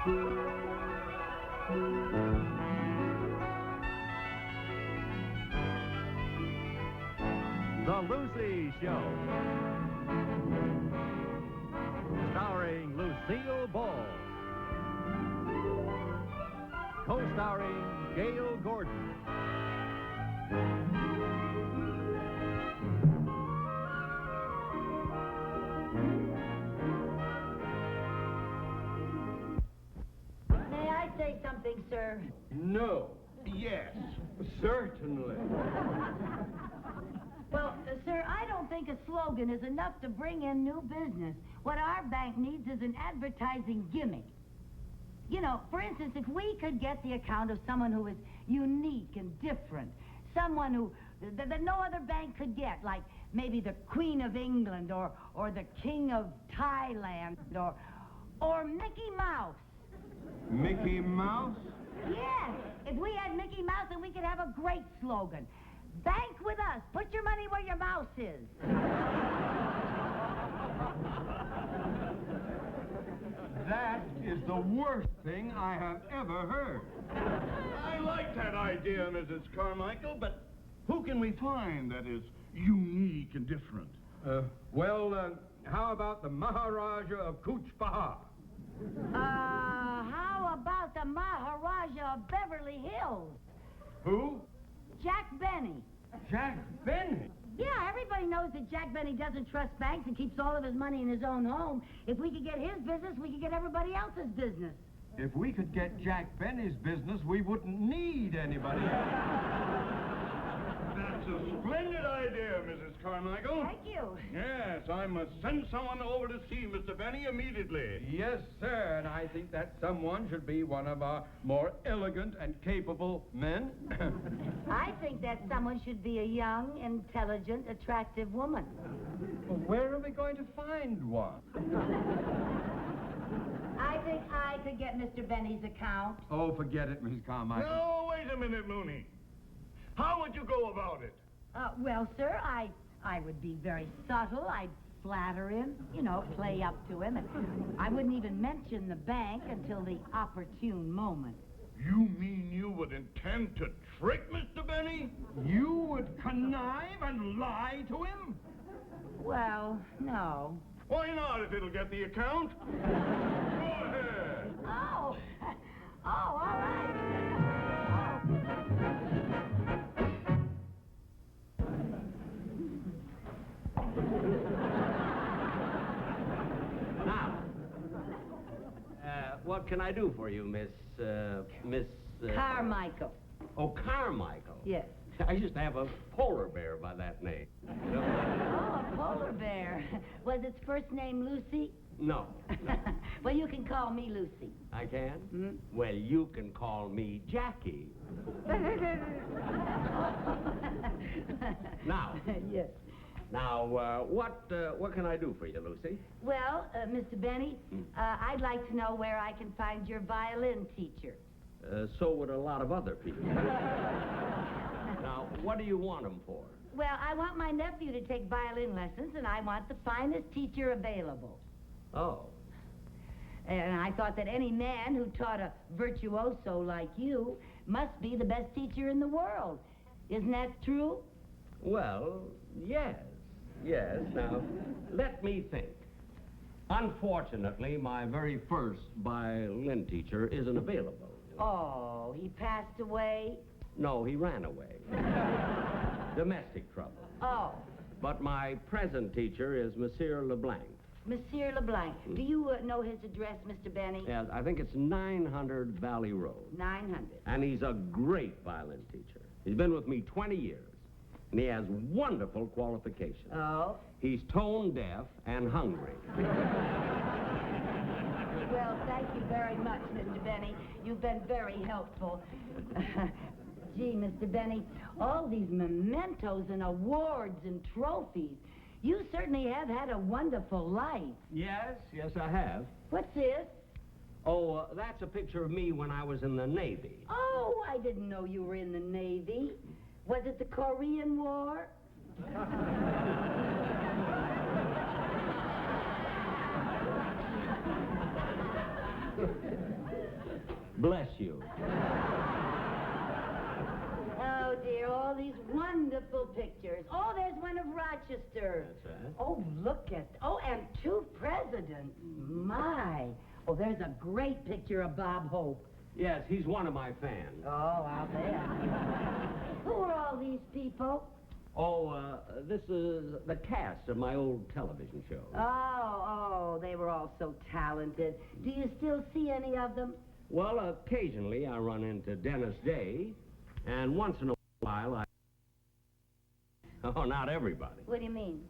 The Lucy Show. Starring Lucille Ball. Co-starring Gail Gordon. May I say something, sir? No. Yes. Certainly. Well, sir, I don't think a slogan is enough to bring in new business. What our bank needs is an advertising gimmick. You know, for instance, if we could get the account of someone who is unique and different, someone who that no other bank could get, like maybe the Queen of England or the King of Thailand or Mickey Mouse. Mickey Mouse? Yes, if we had Mickey Mouse, then we could have a great slogan. Bank with us. Put your money where your mouse is. That is the worst thing I have ever heard. I like that idea, Mrs. Carmichael, but who can we find that is unique and different? How about the Maharaja of Cooch Bahar? How about the Maharaja of Beverly Hills? Who? Jack Benny. Jack Benny? Yeah, everybody knows that Jack Benny doesn't trust banks and keeps all of his money in his own home. If we could get his business, we could get everybody else's business. If we could get Jack Benny's business, we wouldn't need anybody else. That's a splendid idea, Mrs. Carmichael. Thank you. Yes, I must send someone over to see Mr. Benny immediately. Yes, sir, and I think that someone should be one of our more elegant and capable men. I think that someone should be a young, intelligent, attractive woman. Well, where are we going to find one? I think I could get Mr. Benny's account. Oh, forget it, Mrs. Carmichael. No, wait a minute, Mooney. How would you go about it? Well, sir, I would be very subtle. I'd flatter him, you know, play up to him. And I wouldn't even mention the bank until the opportune moment. You mean you would intend to trick Mr. Benny? You would connive and lie to him? Well, no. Why not, if it'll get the account? Go ahead. Oh, all right. Now, what can I do for you, Miss Carmichael. Oh, Carmichael. Yes. I used to have a polar bear by that name. Oh, a polar bear. Was its first name Lucy? No. Well, you can call me Lucy. I can? Mm-hmm. Well, you can call me Jackie. Now. Yes. Now, what can I do for you, Lucy? Well, Mr. Benny, I'd like to know where I can find your violin teacher. So would a lot of other people. Now, what do you want them for? Well, I want my nephew to take violin lessons, and I want the finest teacher available. Oh. And I thought that any man who taught a virtuoso like you must be the best teacher in the world. Isn't that true? Well, yes. Yes. Now, let me think. Unfortunately, my very first violin teacher isn't available. Oh, he passed away? No, he ran away. Domestic trouble. Oh. But my present teacher is Monsieur LeBlanc. Monsieur LeBlanc. Do you know his address, Mr. Benny? Yes, I think it's 900 Valley Road. 900. And he's a great violin teacher. He's been with me 20 years. And he has wonderful qualifications. Oh? He's tone deaf and hungry. Well, thank you very much, Mr. Benny. You've been very helpful. Gee, Mr. Benny, all these mementos and awards and trophies. You certainly have had a wonderful life. Yes, I have. What's this? Oh, that's a picture of me when I was in the Navy. Oh, I didn't know you were in the Navy. Was it the Korean War? Bless you. Oh, dear, all these wonderful pictures. Oh, there's one of Rochester. That's right. Oh, look at... Oh, and 2 presidents. My. Oh, there's a great picture of Bob Hope. Yes, he's one of my fans. Oh, I'll bet. Who are all these people? Oh, this is the cast of my old television show. Oh, they were all so talented. Do you still see any of them? Well, occasionally I run into Dennis Day, and once in a while I... Oh, not everybody. What do you mean?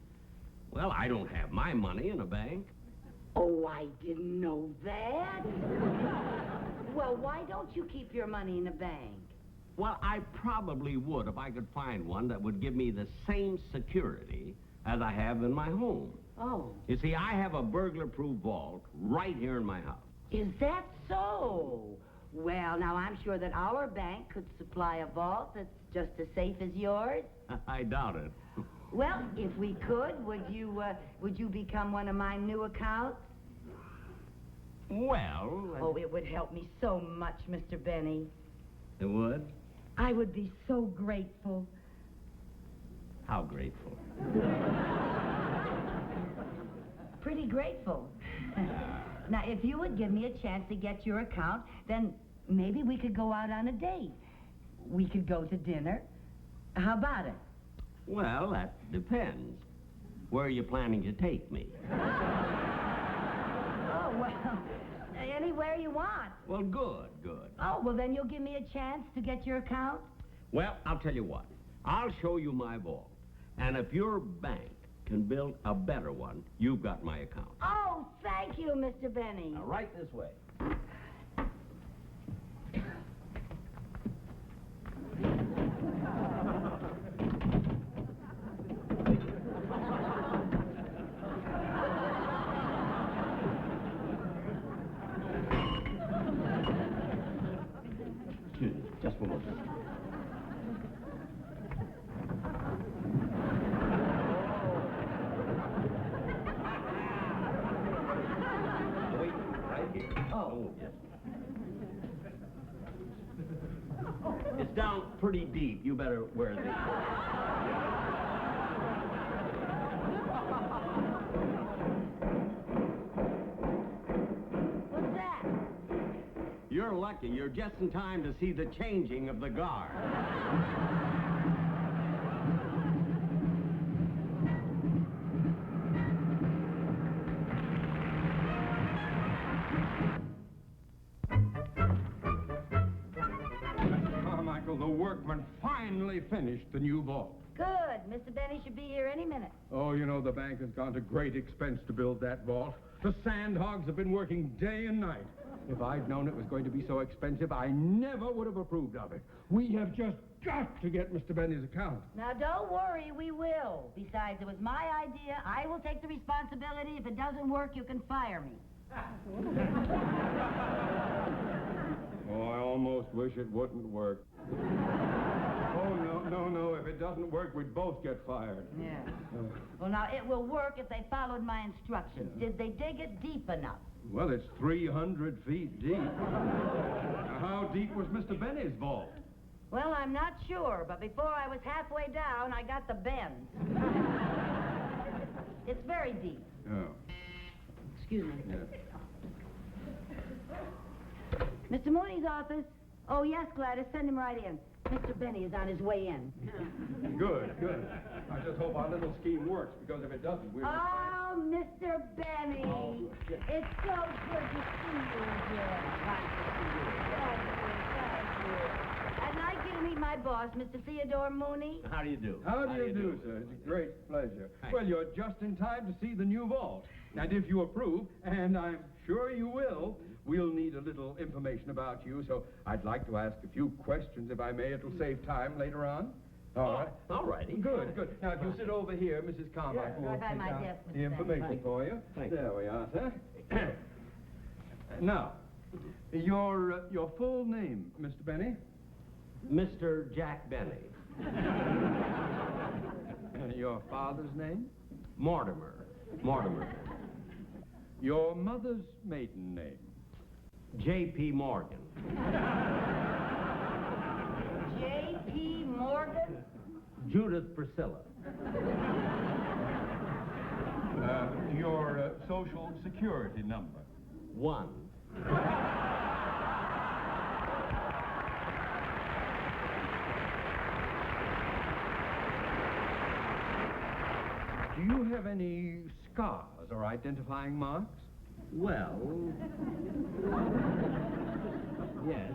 Well, I don't have my money in a bank. Oh, I didn't know that. Well, why don't you keep your money in a bank? Well, I probably would if I could find one that would give me the same security as I have in my home. Oh. You see, I have a burglar-proof vault right here in my house. Is that so? Well, now, I'm sure that our bank could supply a vault that's just as safe as yours. I doubt it. Well, if we could, would you become one of my new accounts? Well... Oh, it would help me so much, Mr. Benny. It would? I would be so grateful. How grateful? Pretty grateful. Now, if you would give me a chance to get your account, then maybe we could go out on a date. We could go to dinner. How about it? Well, that depends. Where are you planning to take me? Oh, well, anywhere you want. Well, good, good. Oh, well, then you'll give me a chance to get your account? Well, I'll tell you what. I'll show you my vault. And if your bank can build a better one, you've got my account. Oh, thank you, Mr. Benny. Now, right this way. Excuse me, just one moment. Wait, right here. Oh, yes. It's down pretty deep. You better wear these. What's that? You're lucky. You're just in time to see the changing of the guard. Carmichael, the workmen finally finished the new vault. Good. Mr. Benny should be here any minute. Oh, you know, the bank has gone to great expense to build that vault. The sand hogs have been working day and night. If I'd known it was going to be so expensive, I never would have approved of it. We have just got to get Mr. Benny's account. Now, don't worry, we will. Besides, it was my idea. I will take the responsibility. If it doesn't work, you can fire me. Oh, I almost wish it wouldn't work. Oh, no. If it doesn't work, we'd both get fired. Yeah. Well, now, it will work if they followed my instructions. Did they dig it deep enough? Well, it's 300 feet deep. Now, how deep was Mr. Benny's vault? Well, I'm not sure, but before I was halfway down, I got the bend. It's very deep. Oh. Excuse me. Yeah. Mr. Mooney's office. Oh, yes, Gladys, send him right in. Mr. Benny is on his way in. Good. I just hope our little scheme works, because if it doesn't, we'll... Oh, Mr. Benny. Oh, yeah. It's so good to see you again. Nice to see you. Thank you. I'd like you to meet my boss, Mr. Theodore Mooney. How do you do? How do you do, sir? It's a great pleasure. Thank Well, you're just in time to see the new vault. And if you approve, and I'm sure you will, we'll need a little information about you, so I'd like to ask a few questions, if I may. It'll save time later on. All right. All righty. Good. Now, if you sit over here, Mrs. Carmichael will Right by take my out desk, Mr. the information Thank you. for you. Thank you. There we are, sir. Now, your full name, Mr. Benny? Mr. Jack Benny. Your father's name? Mortimer. Your mother's maiden name? J.P. Morgan. J.P. Morgan? Judith Priscilla. Your social security number. 1. Do you have any scars or identifying marks? Well, yes,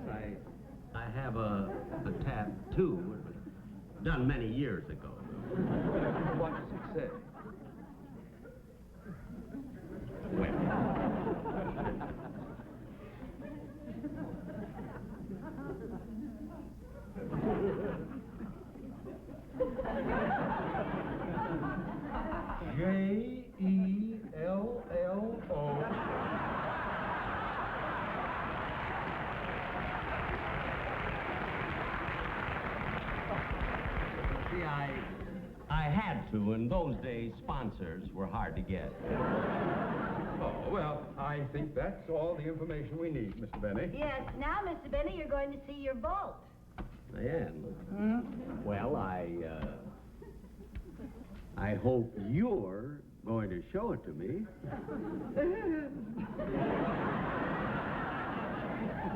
I have a tattoo done many years ago. What does it say? Well, J-E-L-L-O. see, I had to. In those days, sponsors were hard to get. Oh, well, I think that's all the information we need, Mr. Benny. Yes. Now, Mr. Benny, you're going to see your vault. I am. Well, I hope you're going to show it to me.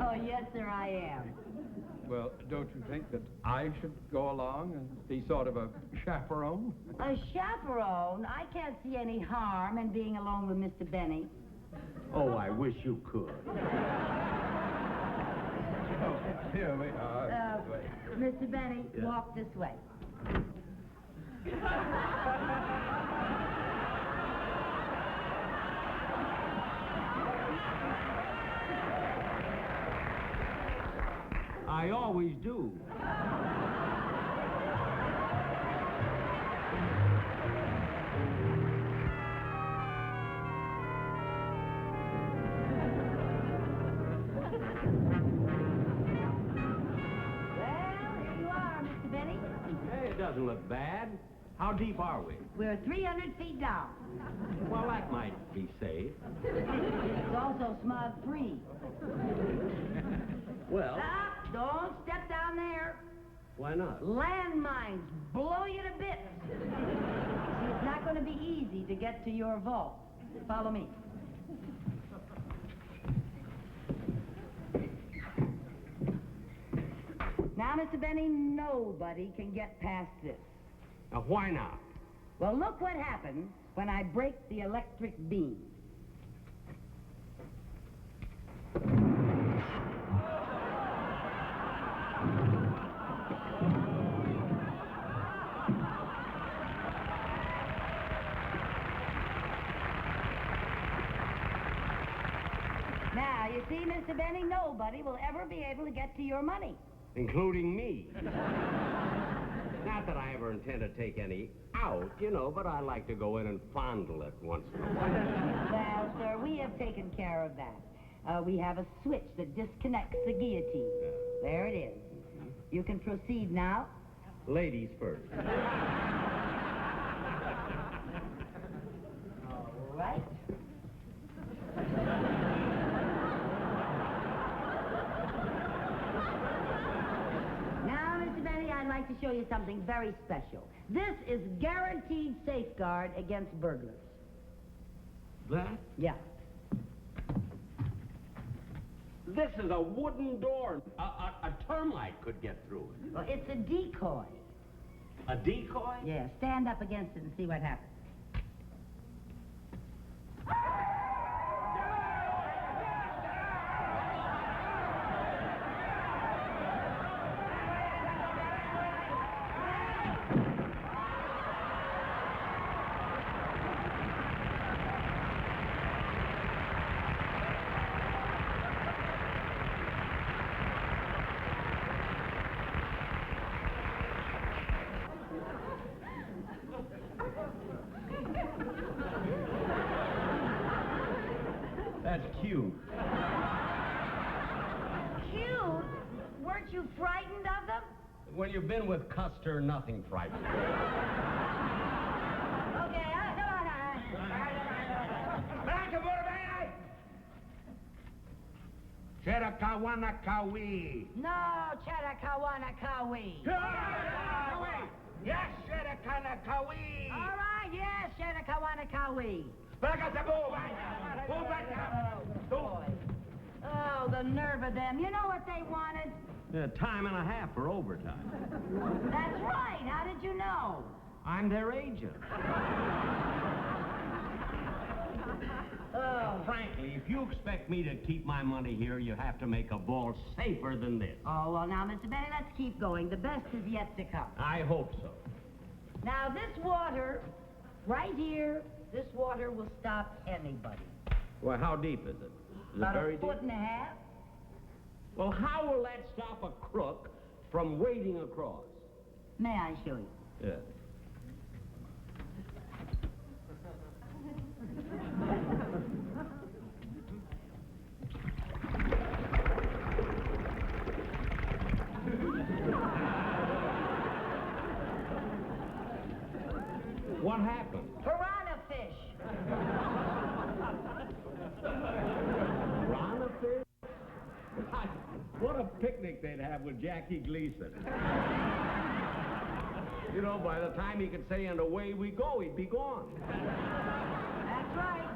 Oh, yes, sir, I am. Well, don't you think that I should go along and be sort of a chaperone? A chaperone? I can't see any harm in being alone with Mr. Benny. Oh, I wish you could. Oh, here we are. Mr. Benny, Yeah. walk this way. I always do. Hey, it doesn't look bad. How deep are we? We're 300 feet down. Well, that might be safe. It's also smog-free. Well, Stop! Don't step down there. why not? Landmines blow you to bits. See, it's not going to be easy to get to your vault. Follow me. Now, Mr. Benny, nobody can get past this. Now, why not? Well, look what happens when I break the electric beam. Now, you see, Mr. Benny, nobody will ever be able to get to your money. Including me. Not that I ever intend to take any out, but I like to go in and fondle it once in a while. Well, sir, we have taken care of that. We have a switch that disconnects the guillotine. There it is. You can proceed now. Ladies first. All right. Now, Mr. Benny, I'd like to show you something very special. This is guaranteed safeguard against burglars. That? Yeah. This is a wooden door. A termite could get through it. Well, it's a decoy. A decoy? Yeah, stand up against it and see what happens. That's cute. Cute? Weren't you frightened of them? When you've been with Custer, nothing frightens you. Okay, come on. Shedakawanakawi. No, Chedakawanakawi. Yes, Shedakawanakawi. All right, yes, Shedakawanakawi. Boy. Oh, the nerve of them. You know what they wanted? Time and a half for overtime. That's right. How did you know? I'm their agent. Oh. Frankly, if you expect me to keep my money here, you have to make a ball safer than this. Oh, well, now, Mr. Benny, let's keep going. The best is yet to come. I hope so. Now, this water, right here, this water will stop anybody. Well, how deep is it? Is About it very a foot deep? and a half. Well, how will that stop a crook from wading across? May I show you? Yeah. What happened? Piranha fish. Piranha fish? What a picnic they'd have with Jackie Gleason. You know, by the time he could say, and away we go, he'd be gone. That's right.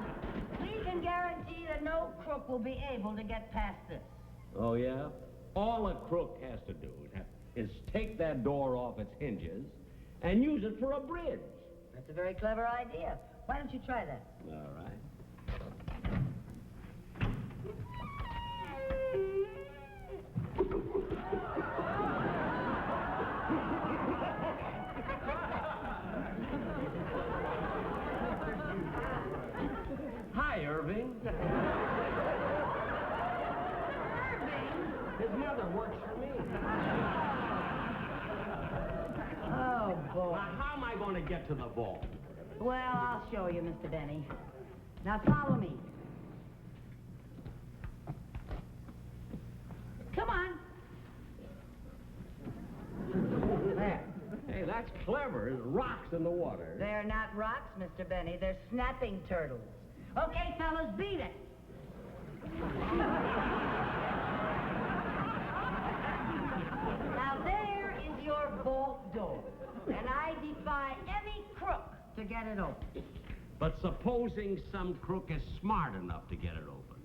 We can guarantee that no crook will be able to get past this. Oh, yeah? All a crook has to do is take that door off its hinges and use it for a bridge. That's a very clever idea. Why don't you try that? All right. Hi, Irving. His mother works for me. Oh, boy. Now, how am I going to get to the vault? Well, I'll show you, Mr. Benny. Now, follow me. Come on. There. Hey, that's clever. There's rocks in the water. They're not rocks, Mr. Benny. They're snapping turtles. Okay, fellas, beat it. Now, there is your vault door. And I defy any crook to get it open. But supposing some crook is smart enough to get it open,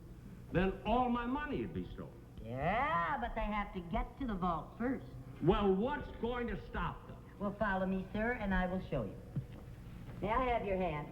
then all my money would be stolen. Yeah, but they have to get to the vault first. Well, what's going to stop them? Well, follow me, sir, and I will show you. May I have your hand?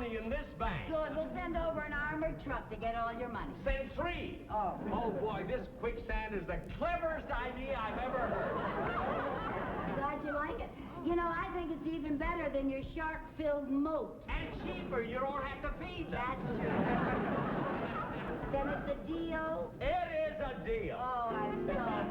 In this bank. Good. We'll send over an armored truck to get all your money. Send 3. Oh. Oh, boy, this quicksand is the cleverest idea I've ever heard. Glad you like it. You know, I think it's even better than your shark-filled moat. And cheaper. You don't have to feed them. That's true. Then it's a deal? It is a deal. Oh, I'm so glad.